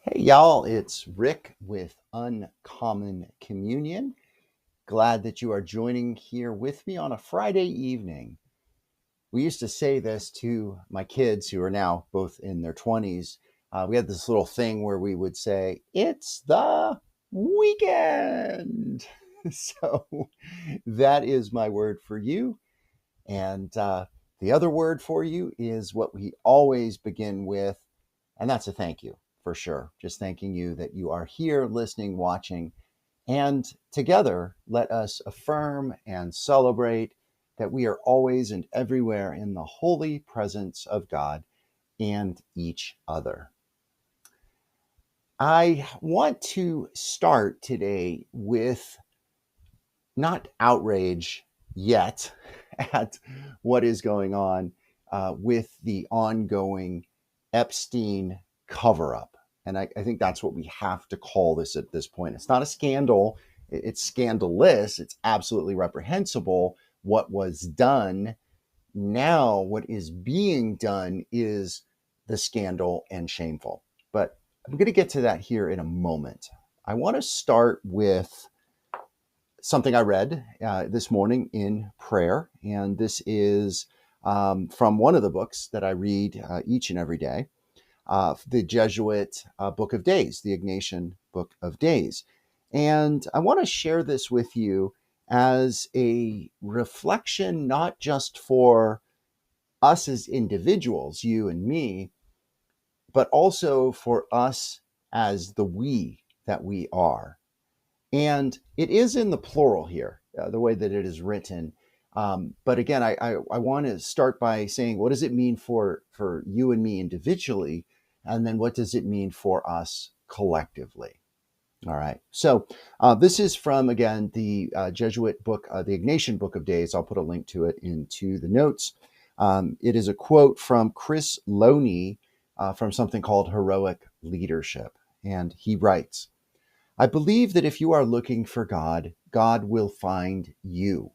Hey, y'all, it's Rick with Uncommon Communion. Glad that you are joining here with me on a Friday evening. We used to say this to my kids who are now both in their 20s. We had this little thing where we would say, "It's the weekend." So that is my word for you. And the other word for you is what we always begin with, and that's a thank you for sure. Just thanking you that you are here, listening, watching. And together, let us affirm and celebrate that we are always and everywhere in the holy presence of God and each other. I want to start today with not outrage yet at what is going on with the ongoing Epstein cover up. And I think that's what we have to call this at this point. It's not a scandal, it's scandalous, it's absolutely reprehensible what was done. Now, what is being done is the scandal and shameful. But I'm going to get to that here in a moment. I want to start with something I read this morning in prayer. And this is from one of the books that I read each and every day, the Jesuit Book of Days, the Ignatian Book of Days. And I want to share this with you as a reflection, not just for us as individuals, you and me, but also for us as the we that we are. And it is in the plural here, the way that it is written. But again, I want to start by saying, what does it mean for you and me individually? And then what does it mean for us collectively? All right. So this is from, again, the Jesuit book, the Ignatian Book of Days. I'll put a link to it into the notes. It is a quote from Chris Loney from something called Heroic Leadership. And he writes, I believe that if you are looking for God, God will find you.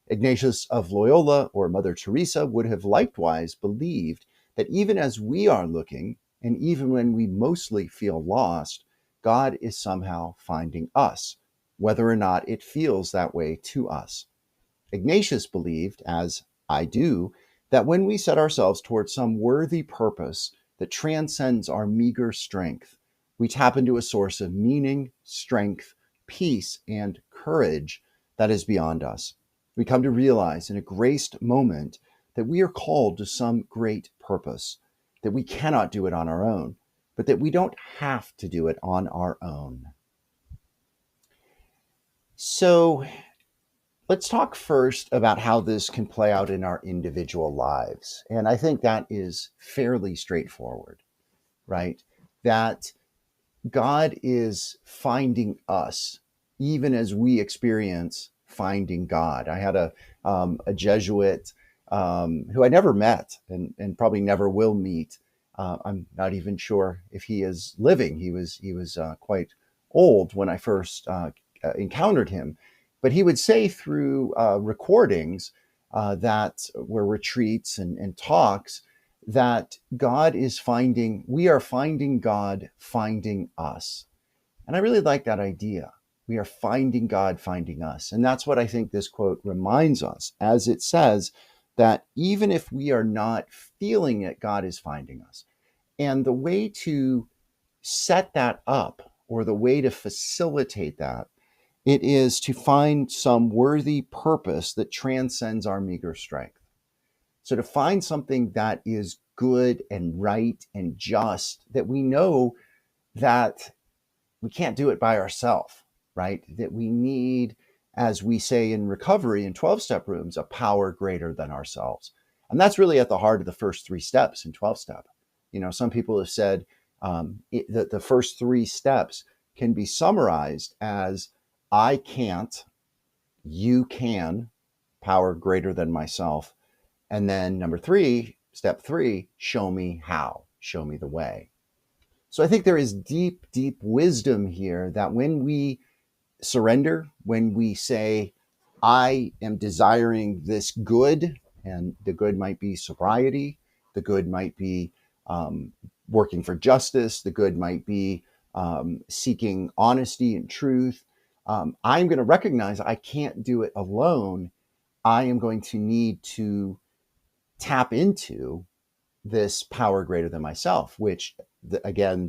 Ignatius of Loyola or Mother Teresa would have likewise believed that even as we are looking, and even when we mostly feel lost, God is somehow finding us, whether or not it feels that way to us. Ignatius believed, as I do, that when we set ourselves towards some worthy purpose that transcends our meager strength, we tap into a source of meaning, strength, peace, and courage that is beyond us. We come to realize in a graced moment that we are called to some great purpose, that we cannot do it on our own, but that we don't have to do it on our own. So, let's talk first about how this can play out in our individual lives. And I think that is fairly straightforward, right? That God is finding us even as we experience finding God. I had a Jesuit who I never met and probably never will meet. I'm not even sure if he is living. He was quite old when I first encountered him, but he would say through recordings that were retreats and talks that we are finding God finding us. And I really like that idea. We are finding God finding us. And that's what I think this quote reminds us, as it says that even if we are not feeling it, God is finding us. And the way to set that up, or the way to facilitate that, it is to find some worthy purpose that transcends our meager strength. So to find something that is good and right and just, that we know that we can't do it by ourselves, right? That we need, as we say in recovery in 12-step rooms, a power greater than ourselves. And that's really at the heart of the first three steps in 12-step. You know, some people have said that the first three steps can be summarized as I can't, you can, power greater than myself. And then number three, step three, show me how, show me the way. So I think there is deep, deep wisdom here that when we surrender, when we say, I am desiring this good, and the good might be sobriety, the good might be working for justice. The good might be seeking honesty and truth. I'm going to recognize I can't do it alone. I am going to need to tap into this power greater than myself, which again,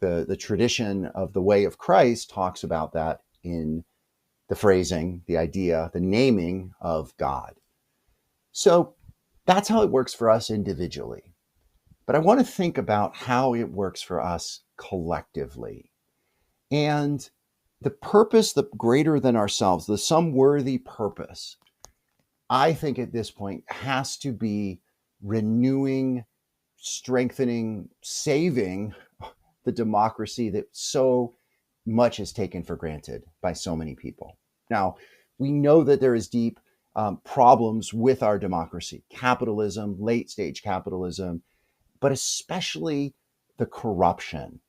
the tradition of the way of Christ talks about that in the phrasing, the idea, the naming of God. So that's how it works for us individually. But I want to think about how it works for us collectively. And the purpose, the greater than ourselves, the some worthy purpose, I think at this point has to be renewing, strengthening, saving the democracy that so much is taken for granted by so many people. Now, we know that there is deep problems with our democracy, capitalism, late stage capitalism, but especially the corruption.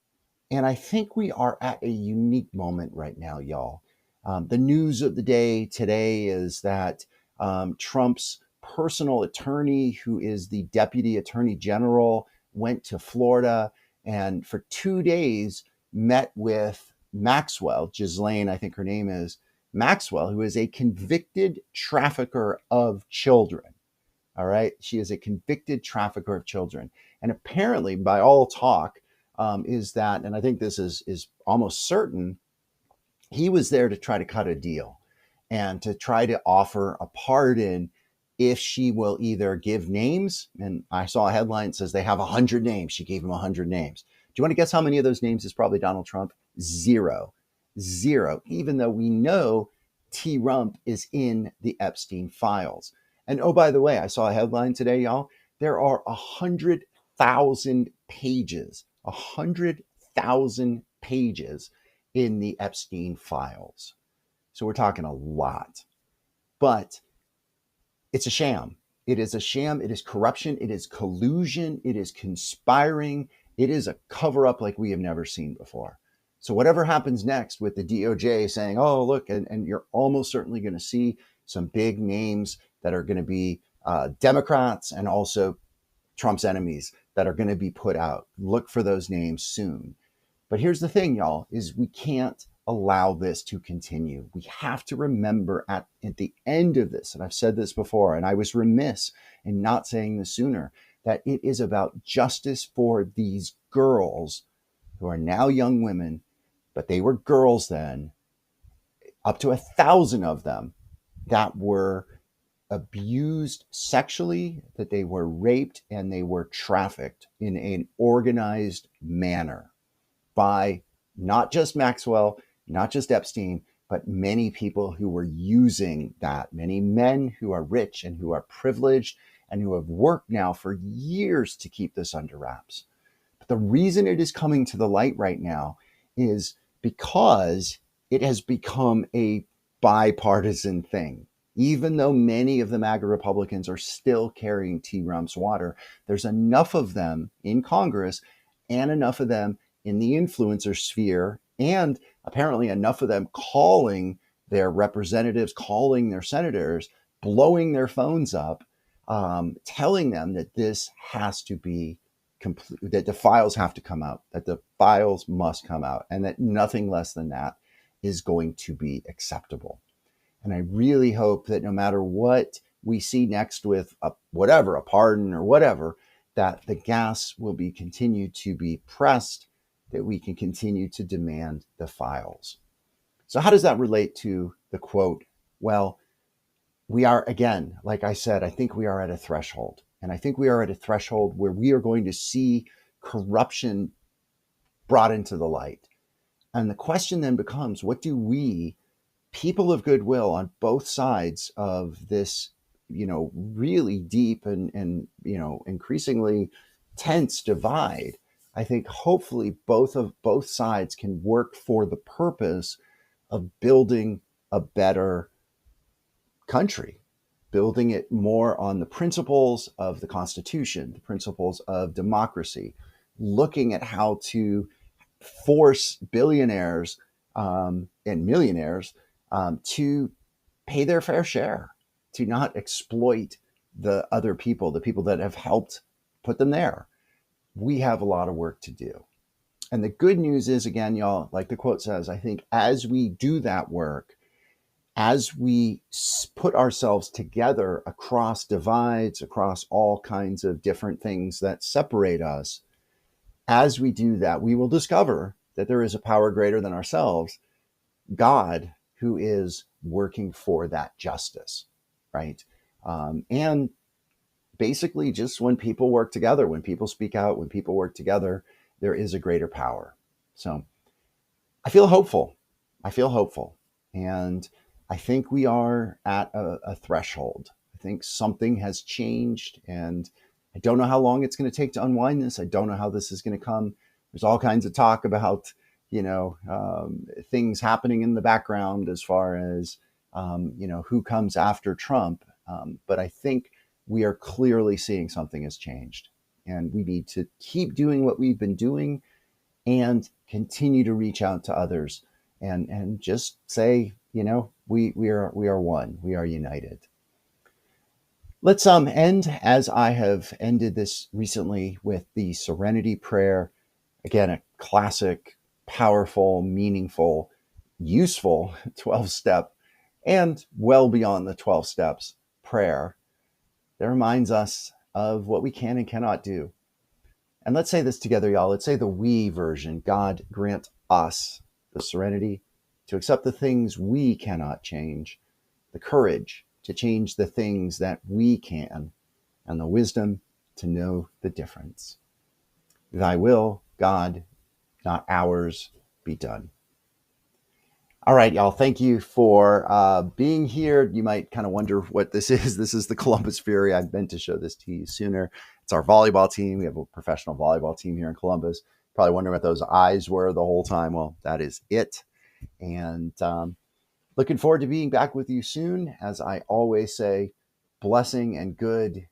And I think we are at a unique moment right now, y'all. The news of the day today is that Trump's personal attorney, who is the deputy attorney general, went to Florida and for 2 days met with Maxwell, Ghislaine, I think her name is, Maxwell, who is a convicted trafficker of children. All right. She is a convicted trafficker of children. And apparently, by all talk, is that, and I think this is almost certain, he was there to try to cut a deal and to try to offer a pardon if she will either give names. And I saw a headline that says they have 100 names. She gave him 100 names. Do you want to guess how many of those names is probably Donald Trump? Zero. Zero. Even though we know T. Rump is in the Epstein files. And oh, by the way, I saw a headline today, y'all. There are 100,000 pages, 100,000 pages in the Epstein files. So we're talking a lot. But it's a sham. It is a sham. It is corruption. It is collusion. It is conspiring. It is a cover up like we have never seen before. So whatever happens next with the DOJ saying, oh, look, and you're almost certainly going to see some big names that are going to be Democrats and also Trump's enemies that are going to be put out. Look for those names soon. But here's the thing, y'all, is we can't allow this to continue. We have to remember at the end of this, and I've said this before, and I was remiss in not saying this sooner, that it is about justice for these girls who are now young women, but they were girls then, up to 1,000 of them that were abused sexually, that they were raped, and they were trafficked in an organized manner by not just Maxwell, not just Epstein, but many people who were using that, many men who are rich and who are privileged and who have worked now for years to keep this under wraps. But the reason it is coming to the light right now is because it has become a bipartisan thing. Even though many of the MAGA Republicans are still carrying T. Rump's water, there's enough of them in Congress and enough of them in the influencer sphere, and apparently enough of them calling their representatives, calling their senators, blowing their phones up, telling them that this has to be complete, that the files have to come out, that the files must come out, and that nothing less than that is going to be acceptable. And I really hope that no matter what we see next with a pardon or whatever, that the gas will be continued to be pressed, that we can continue to demand the files. So how does that relate to the quote? Well, we are, again, like I said, I think we are at a threshold. And I think we are at a threshold where we are going to see corruption brought into the light. And the question then becomes, what do we, people of goodwill on both sides of this, really deep and increasingly tense divide, I think hopefully both sides can work for the purpose of building a better country, building it more on the principles of the Constitution, the principles of democracy, looking at how to force billionaires and millionaires to pay their fair share, to not exploit the other people, the people that have helped put them there. we have a lot of work to do. And the good news is, again, y'all, like the quote says, I think as we do that work, as we put ourselves together across divides, across all kinds of different things that separate us, as we do that, we will discover that there is a power greater than ourselves, God, who is working for that justice, right? And basically, just when people work together, when people speak out, when people work together, there is a greater power. So I feel hopeful. I feel hopeful. And I think we are at a threshold. I think something has changed, and I don't know how long it's going to take to unwind this. I don't know how this is going to come. There's all kinds of talk about, things happening in the background as far as, who comes after Trump. But I think we are clearly seeing something has changed, and we need to keep doing what we've been doing and continue to reach out to others and just say, we are one, we are united. Let's end as I have ended this recently with the Serenity Prayer. Again, a classic, powerful, meaningful, useful 12-step and well beyond the 12 steps prayer that reminds us of what we can and cannot do. And let's say this together, y'all. Let's say the we version. God grant us the serenity to accept the things we cannot change, the courage to change the things that we can, and the wisdom to know the difference. Thy will, God, not ours, be done. All right, y'all. Thank you for being here. You might kind of wonder what this is. This is the Columbus Fury. I meant to show this to you sooner. It's our volleyball team. We have a professional volleyball team here in Columbus. Probably wondering what those eyes were the whole time. Well, that is it. And looking forward to being back with you soon. As I always say, blessing and good.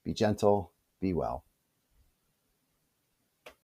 Be gentle. Be well.